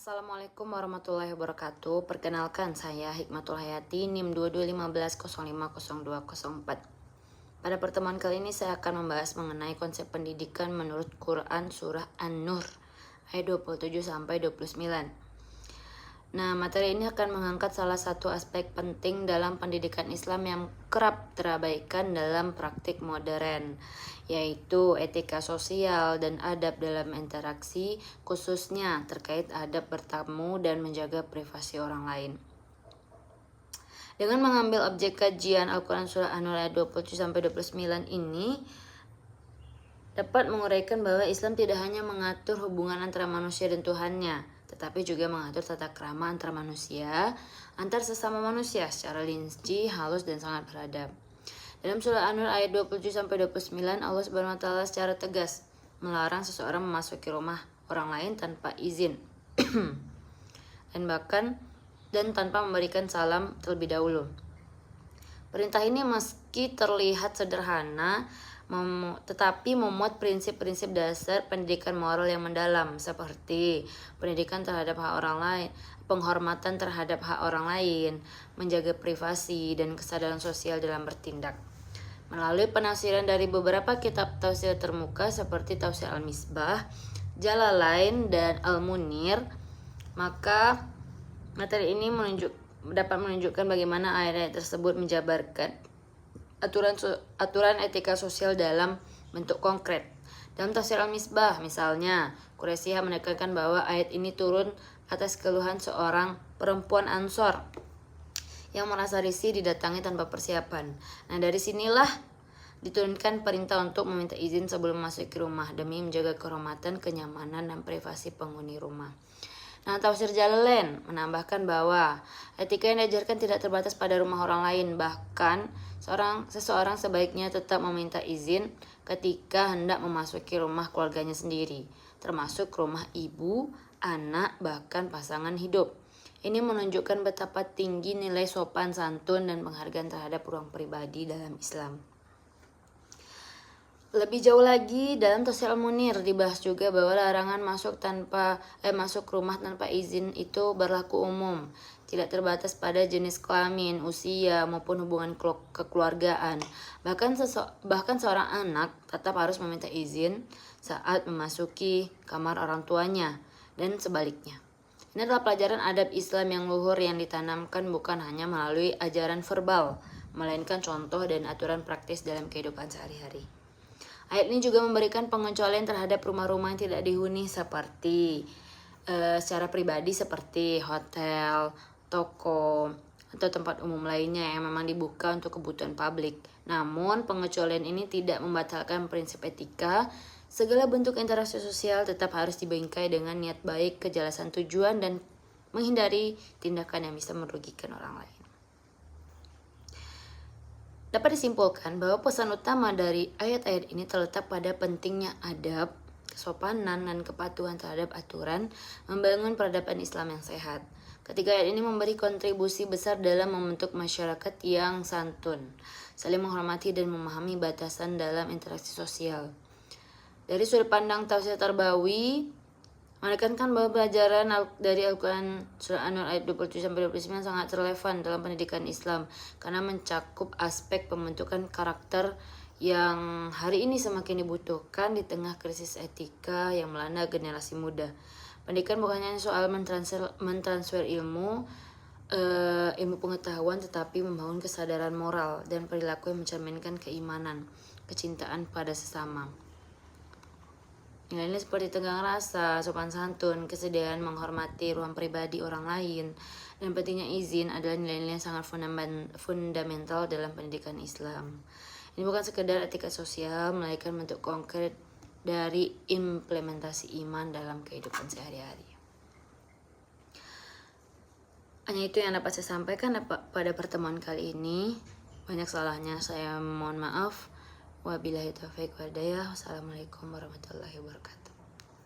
Assalamualaikum warahmatullahi wabarakatuh. Perkenalkan, saya Hikmatul Hayati, NIM 2215050204. Pada pertemuan kali ini saya akan membahas mengenai konsep pendidikan menurut Quran Surah An-Nur ayat 27 sampai 29. Nah, materi ini akan mengangkat salah satu aspek penting dalam pendidikan Islam yang kerap terabaikan dalam praktik modern, yaitu etika sosial dan adab dalam interaksi, khususnya terkait adab bertamu dan menjaga privasi orang lain. Dengan mengambil objek kajian Al-Quran Surah An-Nur ayat 27-29 ini, dapat menguraikan bahwa Islam tidak hanya mengatur hubungan antara manusia dan Tuhannya, tetapi juga mengatur tata krama antara manusia, antar sesama manusia secara rinci, halus, dan sangat beradab. Dalam surah An-Nur ayat 27-29, Allah Subhanahu wa taala secara tegas melarang seseorang memasuki rumah orang lain tanpa izin dan tanpa memberikan salam terlebih dahulu. Perintah ini meski terlihat sederhana, tetapi memuat prinsip-prinsip dasar pendidikan moral yang mendalam, seperti pendidikan terhadap hak orang lain, penghormatan terhadap hak orang lain, menjaga privasi, dan kesadaran sosial dalam bertindak. Melalui penafsiran dari beberapa kitab tafsir termuka seperti Tafsir Al-Misbah, Jalalain, dan Al-Munir, maka materi ini dapat menunjukkan bagaimana ayat-ayat tersebut menjabarkan aturan etika sosial dalam bentuk konkret. Dalam Tafsir Al-Misbah misalnya, Quraisyah menekankan bahwa ayat ini turun atas keluhan seorang perempuan Ansor yang merasa risih didatangi tanpa persiapan. Nah, dari sinilah diturunkan perintah untuk meminta izin sebelum memasuki rumah demi menjaga kehormatan, kenyamanan, dan privasi penghuni rumah. Nah, Tafsir Jalalain menambahkan bahwa etika yang diajarkan tidak terbatas pada rumah orang lain, bahkan seseorang sebaiknya tetap meminta izin ketika hendak memasuki rumah keluarganya sendiri, termasuk rumah ibu, anak, bahkan pasangan hidup. Ini menunjukkan betapa tinggi nilai sopan santun dan penghargaan terhadap ruang pribadi dalam Islam. Lebih jauh lagi, dalam Tafsir Al-Munir dibahas juga bahwa larangan masuk rumah tanpa izin itu berlaku umum, tidak terbatas pada jenis kelamin, usia, maupun hubungan kekeluargaan. Bahkan seorang anak tetap harus meminta izin saat memasuki kamar orang tuanya, dan sebaliknya. Ini adalah pelajaran adab Islam yang luhur yang ditanamkan bukan hanya melalui ajaran verbal, melainkan contoh dan aturan praktis dalam kehidupan sehari-hari. Ayat ini juga memberikan pengecualian terhadap rumah-rumah yang tidak dihuni secara pribadi seperti hotel, toko, atau tempat umum lainnya yang memang dibuka untuk kebutuhan publik. Namun, pengecualian ini tidak membatalkan prinsip etika. Segala bentuk interaksi sosial tetap harus dibingkai dengan niat baik, kejelasan tujuan, dan menghindari tindakan yang bisa merugikan orang lain. Dapat disimpulkan bahwa pesan utama dari ayat-ayat ini terletak pada pentingnya adab, kesopanan, dan kepatuhan terhadap aturan, membangun peradaban Islam yang sehat. Ketiga ayat ini memberi kontribusi besar dalam membentuk masyarakat yang santun, saling menghormati dan memahami batasan dalam interaksi sosial. Dari sudut pandang Tafsir Tarbawi, menekankan bahwa pelajaran dari Al-Quran Surah An-Nur ayat 27-29 sangat relevan dalam pendidikan Islam karena mencakup aspek pembentukan karakter yang hari ini semakin dibutuhkan di tengah krisis etika yang melanda generasi muda. Pendidikan bukan hanya soal mentransfer ilmu pengetahuan, tetapi membangun kesadaran moral dan perilaku yang mencerminkan keimanan, kecintaan pada sesama. Nilai-nilai seperti tenggang rasa, sopan santun, kesediaan menghormati ruang pribadi orang lain, dan pentingnya izin adalah nilai-nilai yang sangat fundamental dalam pendidikan Islam. Ini bukan sekedar etika sosial, melainkan bentuk konkret dari implementasi iman dalam kehidupan sehari-hari. Hanya itu yang dapat saya sampaikan pada pertemuan kali ini. Banyak salahnya, saya mohon maaf. Wabillahi taufiq wal hidayah. Wassalamualaikum warahmatullahi wabarakatuh.